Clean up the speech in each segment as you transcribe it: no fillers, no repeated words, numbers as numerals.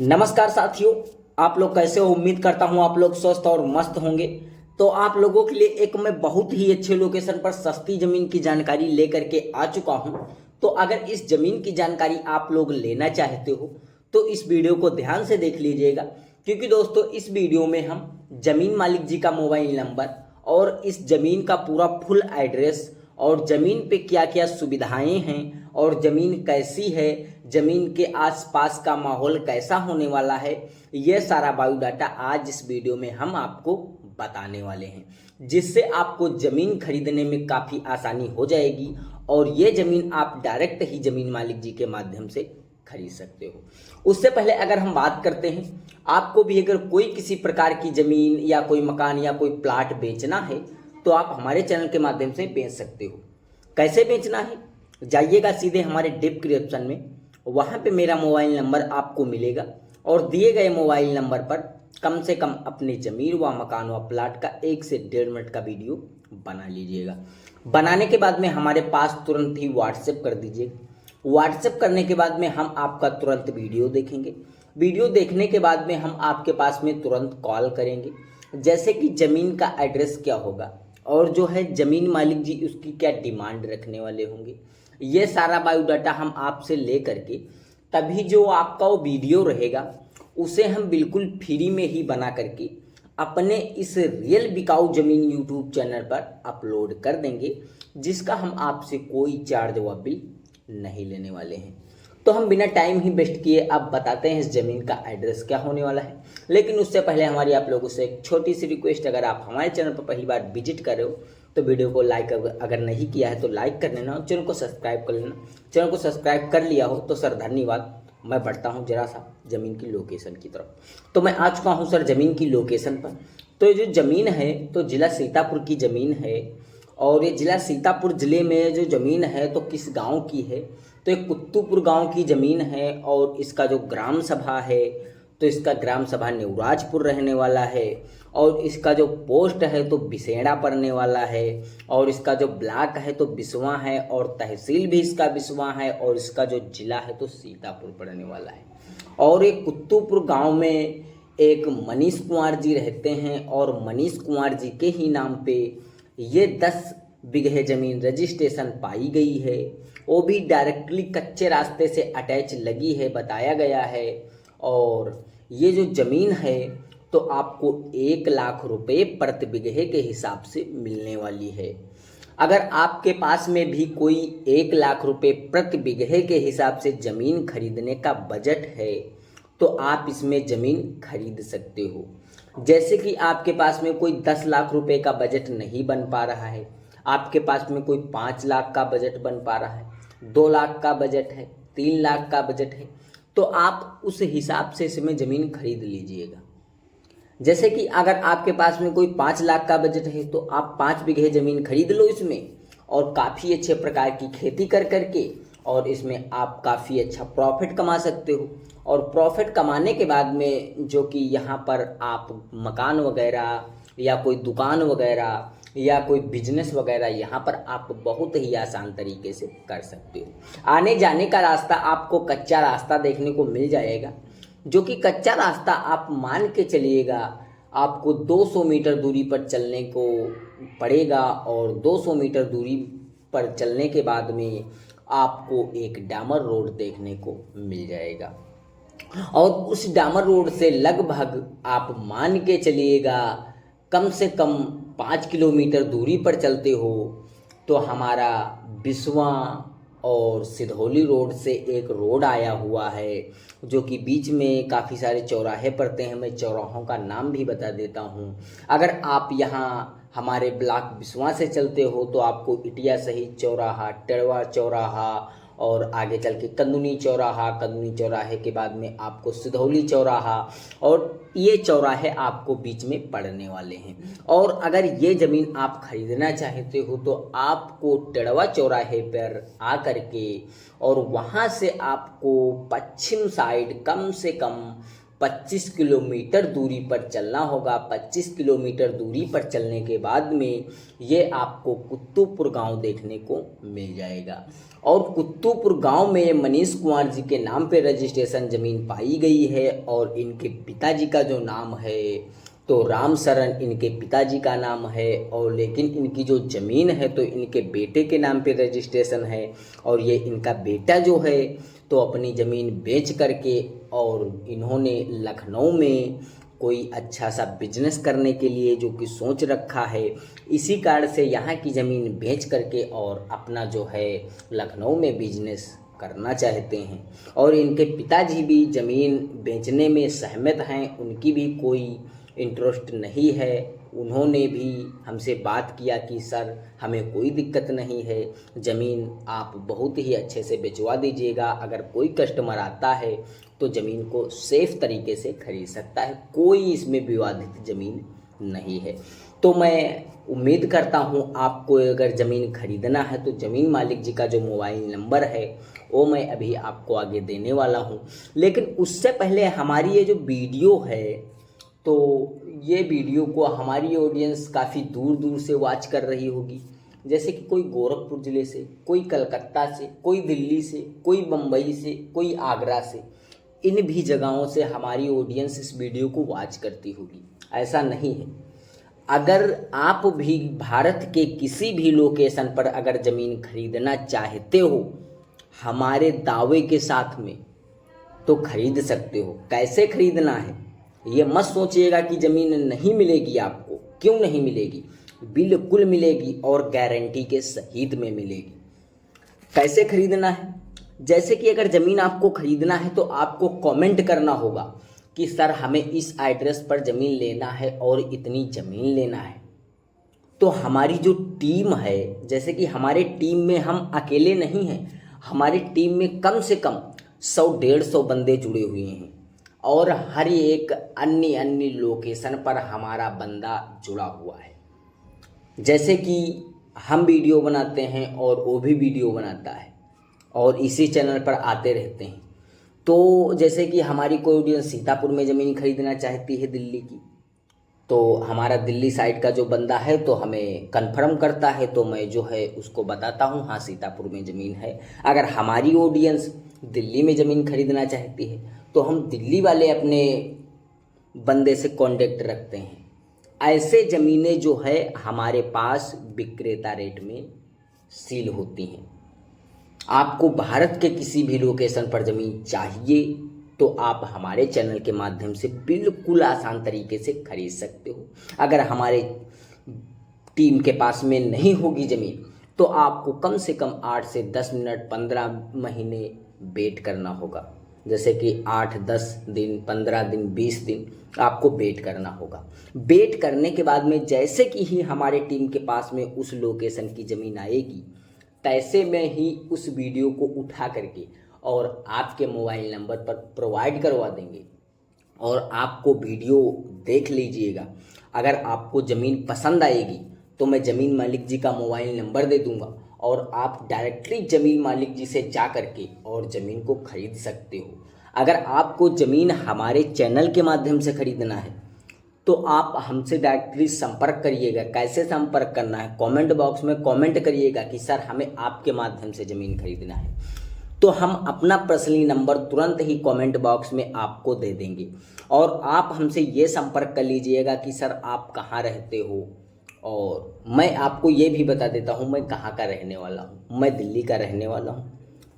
नमस्कार साथियों, आप लोग कैसे हो। उम्मीद करता हूं आप लोग स्वस्थ और मस्त होंगे। तो आप लोगों के लिए एक मैं बहुत ही अच्छे लोकेशन पर सस्ती जमीन की जानकारी लेकर के आ चुका हूं। तो अगर इस जमीन की जानकारी आप लोग लेना चाहते हो तो इस वीडियो को ध्यान से देख लीजिएगा, क्योंकि दोस्तों इस वीडियो में हम जमीन मालिक जी का मोबाइल नंबर और इस जमीन का पूरा फुल एड्रेस और जमीन पे क्या क्या सुविधाएं हैं और जमीन कैसी है, जमीन के आसपास का माहौल कैसा होने वाला है, यह सारा बायोडाटा आज इस वीडियो में हम आपको बताने वाले हैं, जिससे आपको जमीन खरीदने में काफ़ी आसानी हो जाएगी और ये जमीन आप डायरेक्ट ही जमीन मालिक जी के माध्यम से खरीद सकते हो। उससे पहले अगर हम बात करते हैं, आपको भी अगर कोई किसी प्रकार की जमीन या कोई मकान या कोई प्लाट बेचना है तो आप हमारे चैनल के माध्यम से बेच सकते हो। कैसे बेचना है, जाइएगा सीधे हमारे डिस्क्रिप्शन में, वहाँ पे मेरा मोबाइल नंबर आपको मिलेगा और दिए गए मोबाइल नंबर पर कम से कम अपनी ज़मीन व मकान व प्लाट का 1 से 1.5 मिनट का वीडियो बना लीजिएगा। बनाने के बाद में हमारे पास तुरंत ही व्हाट्सएप कर दीजिए। व्हाट्सएप करने के बाद में हम आपका तुरंत वीडियो देखेंगे। वीडियो देखने के बाद में हम आपके पास में तुरंत कॉल करेंगे, जैसे कि ज़मीन का एड्रेस क्या होगा और जो है ज़मीन मालिक जी उसकी क्या डिमांड रखने वाले होंगे, ये सारा बायोडाटा हम आपसे ले करके तभी जो आपका वो वीडियो रहेगा उसे हम बिल्कुल फ्री में ही बना करके अपने इस रियल बिकाऊ ज़मीन यूट्यूब चैनल पर अपलोड कर देंगे, जिसका हम आपसे कोई चार्ज व बिल नहीं लेने वाले हैं। तो हम बिना टाइम ही वेस्ट किए अब बताते हैं इस ज़मीन का एड्रेस क्या होने वाला है। लेकिन उससे पहले हमारी आप लोगों से एक छोटी सी रिक्वेस्ट, अगर आप हमारे चैनल पर पहली बार विजिट कर रहे हो तो वीडियो को लाइक अगर नहीं किया है तो लाइक कर लेना और चैनल को सब्सक्राइब कर लेना। चैनल को सब्सक्राइब कर लिया हो तो सर धन्यवाद। मैं बढ़ता हूँ जरा सा ज़मीन की लोकेशन की तरफ। तो मैं आ चुका हूँ सर ज़मीन की लोकेशन पर। तो ये जो ज़मीन है तो ज़िला सीतापुर की ज़मीन है और ये ज़िला सीतापुर ज़िले में जो ज़मीन है तो किस गांव की है, तो एक कुत्तूपुर गांव की ज़मीन है और इसका जो ग्राम सभा है तो इसका ग्राम सभा नेवराजपुर रहने वाला है और इसका जो पोस्ट है तो बिसेड़ा पड़ने वाला है और इसका जो ब्लॉक है तो बिसवा है और तहसील भी इसका बिसवा है और इसका जो जिला है तो सीतापुर पड़ने वाला है। और एक कुत्तूपुर गांव में एक मनीष कुमार जी रहते हैं और मनीष कुमार जी के ही नाम पे ये 10 बीघे ज़मीन रजिस्ट्रेशन पाई गई है। वो भी डायरेक्टली कच्चे रास्ते से अटैच लगी है, बताया गया है। और ये जो ज़मीन है तो आपको 1 लाख रुपए प्रति बीघे के हिसाब से मिलने वाली है। अगर आपके पास में भी कोई 1 लाख रुपए प्रति बीघे के हिसाब से ज़मीन खरीदने का बजट है तो आप इसमें ज़मीन खरीद सकते हो। जैसे कि आपके पास में कोई 10 लाख रुपए का बजट नहीं बन पा रहा है, आपके पास में कोई 5 लाख का बजट बन पा रहा है, 2 लाख का बजट है, 3 लाख का बजट है, तो आप उस हिसाब से इसमें ज़मीन खरीद लीजिएगा। जैसे कि अगर आपके पास में कोई 5 लाख का बजट है तो आप 5 बीघे ज़मीन खरीद लो इसमें और काफ़ी अच्छे प्रकार की खेती कर करके और इसमें आप काफ़ी अच्छा प्रॉफिट कमा सकते हो। और प्रॉफिट कमाने के बाद में जो कि यहाँ पर आप मकान वगैरह या कोई दुकान वगैरह या कोई बिजनेस वगैरह यहाँ पर आप बहुत ही आसान तरीके से कर सकते हो। आने जाने का रास्ता आपको कच्चा रास्ता देखने को मिल जाएगा, जो कि कच्चा रास्ता आप मान के चलिएगा आपको 200 मीटर दूरी पर चलने को पड़ेगा और 200 मीटर दूरी पर चलने के बाद में आपको एक डामर रोड देखने को मिल जाएगा। और उस डामर रोड से लगभग आप मान के चलिएगा कम से कम 5 किलोमीटर दूरी पर चलते हो तो हमारा बिसवा और सिधौली रोड से एक रोड आया हुआ है, जो कि बीच में काफ़ी सारे चौराहे पड़ते हैं। मैं चौराहों का नाम भी बता देता हूँ। अगर आप यहाँ हमारे ब्लॉक बिसवा से चलते हो तो आपको इटिया शहीद चौराहा, टेड़वा चौराहा और आगे चल के कंदुनी चौराहा, कंदुनी चौराहे के बाद में आपको सिधौली चौराहा और ये चौराहे आपको बीच में पड़ने वाले हैं। और अगर ये ज़मीन आप खरीदना चाहते हो तो आपको टेड़वा चौराहे पर आ कर के और वहाँ से आपको पश्चिम साइड कम से कम 25 किलोमीटर दूरी पर चलना होगा। 25 किलोमीटर दूरी पर चलने के बाद में ये आपको कुत्तूपुर गांव देखने को मिल जाएगा। और कुत्तूपुर गांव में मनीष कुमार जी के नाम पे रजिस्ट्रेशन ज़मीन पाई गई है। और इनके पिताजी का जो नाम है तो राम शरण इनके पिताजी का नाम है। और लेकिन इनकी जो ज़मीन है तो इनके बेटे के नाम पे रजिस्ट्रेशन है। और ये इनका बेटा जो है तो अपनी ज़मीन बेच करके और इन्होंने लखनऊ में कोई अच्छा सा बिजनेस करने के लिए जो कि सोच रखा है, इसी कारण से यहाँ की ज़मीन बेच करके और अपना जो है लखनऊ में बिजनेस करना चाहते हैं। और इनके पिताजी भी ज़मीन बेचने में सहमत हैं, उनकी भी कोई इंटरेस्ट नहीं है। उन्होंने भी हमसे बात किया कि सर हमें कोई दिक्कत नहीं है, ज़मीन आप बहुत ही अच्छे से बेचवा दीजिएगा। अगर कोई कस्टमर आता है तो ज़मीन को सेफ़ तरीके से खरीद सकता है, कोई इसमें विवादित ज़मीन नहीं है। तो मैं उम्मीद करता हूँ आपको अगर ज़मीन खरीदना है तो ज़मीन मालिक जी का जो मोबाइल नंबर है वो मैं अभी आपको आगे देने वाला हूँ। लेकिन उससे पहले हमारी ये जो वीडियो है तो ये वीडियो को हमारी ऑडियंस काफ़ी दूर दूर से वॉच कर रही होगी, जैसे कि कोई गोरखपुर ज़िले से, कोई कलकत्ता से, कोई दिल्ली से, कोई बम्बई से, कोई आगरा से, इन भी जगहों से हमारी ऑडियंस इस वीडियो को वॉच करती होगी। ऐसा नहीं है, अगर आप भी भारत के किसी भी लोकेशन पर अगर ज़मीन खरीदना चाहते हो हमारे दावे के साथ में तो खरीद सकते हो। कैसे खरीदना है ये मत सोचिएगा कि ज़मीन नहीं मिलेगी आपको, क्यों नहीं मिलेगी, बिल्कुल मिलेगी और गारंटी के सहित में मिलेगी। कैसे खरीदना है, जैसे कि अगर ज़मीन आपको खरीदना है तो आपको कमेंट करना होगा कि सर हमें इस एड्रेस पर ज़मीन लेना है और इतनी ज़मीन लेना है। तो हमारी जो टीम है, जैसे कि हमारे टीम में हम अकेले नहीं हैं, हमारी टीम में कम से कम 100-150 बंदे जुड़े हुए हैं और हर एक अन्य लोकेशन पर हमारा बंदा जुड़ा हुआ है। जैसे कि हम वीडियो बनाते हैं और वो भी वीडियो बनाता है और इसी चैनल पर आते रहते हैं। तो जैसे कि हमारी कोई ऑडियंस सीतापुर में ज़मीन खरीदना चाहती है दिल्ली की, तो हमारा दिल्ली साइड का जो बंदा है तो हमें कंफर्म करता है, तो मैं जो है उसको बताता हूँ हाँ सीतापुर में ज़मीन है। अगर हमारी ऑडियंस दिल्ली में ज़मीन खरीदना चाहती है तो हम दिल्ली वाले अपने बंदे से कांटेक्ट रखते हैं। ऐसे ज़मीनें जो है हमारे पास विक्रेता रेट में सील होती हैं। आपको भारत के किसी भी लोकेशन पर ज़मीन चाहिए तो आप हमारे चैनल के माध्यम से बिल्कुल आसान तरीके से खरीद सकते हो। अगर हमारे टीम के पास में नहीं होगी ज़मीन तो आपको कम से कम 8 से 10 मिनट 15 महीने वेट करना होगा, जैसे कि 8, 10 दिन, 15 दिन, 20 दिन आपको वेट करना होगा। वेट करने के बाद में जैसे कि ही हमारे टीम के पास में उस लोकेशन की ज़मीन आएगी तैसे में ही उस वीडियो को उठा करके और आपके मोबाइल नंबर पर प्रोवाइड करवा देंगे और आपको वीडियो देख लीजिएगा। अगर आपको ज़मीन पसंद आएगी तो मैं ज़मीन मालिक जी का मोबाइल नंबर दे दूंगा और आप डायरेक्टली ज़मीन मालिक जी से जा करके और ज़मीन को खरीद सकते हो। अगर आपको ज़मीन हमारे चैनल के माध्यम से खरीदना है तो आप हमसे डायरेक्टली संपर्क करिएगा। कैसे संपर्क करना है, कमेंट बॉक्स में कमेंट करिएगा कि सर हमें आपके माध्यम से ज़मीन खरीदना है, तो हम अपना पर्सनली नंबर तुरंत ही कमेंट बॉक्स में आपको दे देंगे और आप हमसे ये संपर्क कर लीजिएगा कि सर आप कहाँ रहते हो। और मैं आपको ये भी बता देता हूँ मैं कहाँ का रहने वाला हूँ। मैं दिल्ली का रहने वाला हूँ।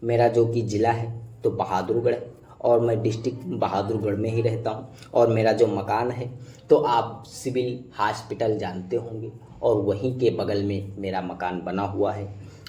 मेरा जो कि ज़िला है तो बहादुरगढ़ है और मैं डिस्ट्रिक्ट बहादुरगढ़ में ही रहता हूँ। और मेरा जो मकान है तो आप सिविल हॉस्पिटल जानते होंगे और वहीं के बगल में मेरा मकान बना हुआ है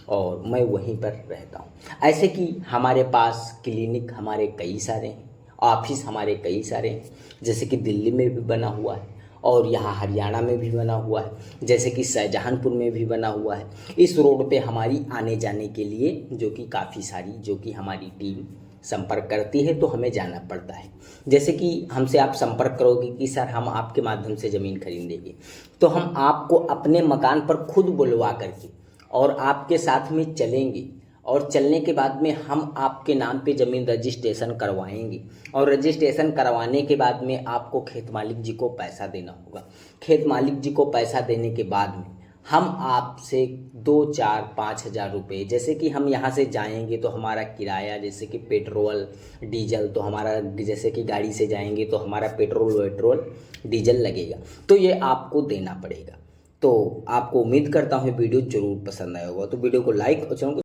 और मैं वहीं पर रहता हूँ। ऐसे कि हमारे पास क्लिनिक हमारे कई सारे हैं, ऑफिस हमारे कई सारे हैं, जैसे कि दिल्ली में भी बना हुआ है और यहाँ हरियाणा में भी बना हुआ है, जैसे कि शाहजहांपुर में भी बना हुआ है। इस रोड पे हमारी आने जाने के लिए जो कि काफ़ी सारी जो कि हमारी टीम संपर्क करती है तो हमें जाना पड़ता है। जैसे कि हमसे आप संपर्क करोगे कि सर हम आपके माध्यम से ज़मीन खरीदेंगे तो हम आपको अपने मकान पर खुद बुलवा करके और आपके साथ में चलेंगे और चलने के बाद में हम आपके नाम पे ज़मीन रजिस्ट्रेशन करवाएंगे और रजिस्ट्रेशन करवाने के बाद में आपको खेत मालिक जी को पैसा देना होगा। खेत मालिक जी को पैसा देने के बाद में हम आपसे 2-4-5 हज़ार रुपये, जैसे कि हम यहाँ से जाएंगे तो हमारा किराया, जैसे कि पेट्रोल डीजल, तो हमारा जैसे कि गाड़ी से जाएंगे तो हमारा पेट्रोल वेट्रोल डीजल लगेगा, तो ये आपको देना पड़ेगा। तो आपको उम्मीद करता हूँ वीडियो ज़रूर पसंद आया होगा, तो वीडियो को लाइक और चैनल को